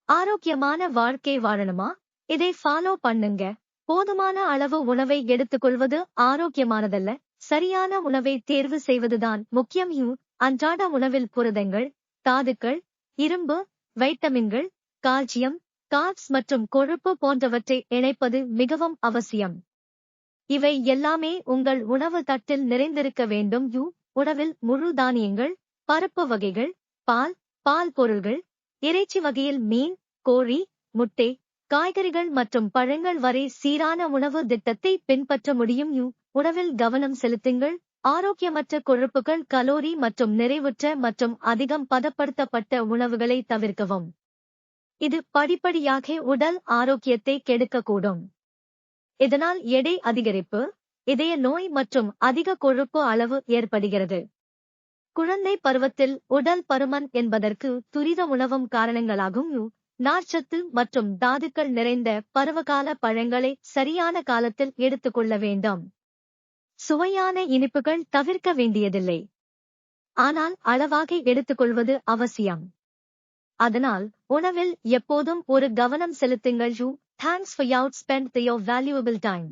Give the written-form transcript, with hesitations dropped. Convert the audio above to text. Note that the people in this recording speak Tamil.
ஆரோக்கியமான வாழ்க்கை வாழணுமா? இதை ஃபாலோ பண்ணுங்க. போதுமான அளவு உணவை எடுத்துக்கொள்வது ஆரோக்கியமானதல்ல. சரியான உணவை தேர்வு செய்வதுதான் முக்கியம். அன்றாட உணவில் புரதங்கள், தாதுக்கள், இரும்பு, வைட்டமின்கள், கால்சியம், கார்ப்ஸ் மற்றும் கொழுப்பு போன்றவற்றை இணைப்பது மிகவும் அவசியம். இவை எல்லாமே உங்கள் உணவு தட்டில் நிறைந்திருக்க வேண்டும். உணவில் முழு தானியங்கள், பருப்பு வகைகள், பால் பொருள்கள், இறைச்சி வகையில் மீன், கோழி, முட்டை, காய்கறிகள் மற்றும் பழங்கள் வரை சீரான உணவு திட்டத்தை பின்பற்ற முடியும். உணவில் கவனம் செலுத்துங்கள். ஆரோக்கியமற்ற கொழுப்புகள், கலோரி மற்றும் நிறைவுற்ற மற்றும் அதிகம் பதப்படுத்தப்பட்ட உணவுகளை தவிர்க்கவும். இது படிப்படியாக உடல் ஆரோக்கியத்தை கெடுக்கக்கூடும். இதனால் எடை அதிகரிப்பு, இதய நோய் மற்றும் அதிக கொழுப்பு அளவு ஏற்படுகிறது. குழந்தை பருவத்தில் உடல் பருமன் என்பதற்கு துரித உணவும் காரணங்களாகும். நார்ச்சத்து மற்றும் தாதுக்கள் நிறைந்த பருவகால பழங்களை சரியான காலத்தில் எடுத்துக்கொள்ள வேண்டும். சுவையான இனிப்புகள் தவிர்க்க வேண்டியதில்லை, ஆனால் அளவாக எடுத்துக்கொள்வது அவசியம். அதனால் உணவில் எப்போதும் ஒரு கவனம் செலுத்துங்கள். Thanks for your spend your valuable time.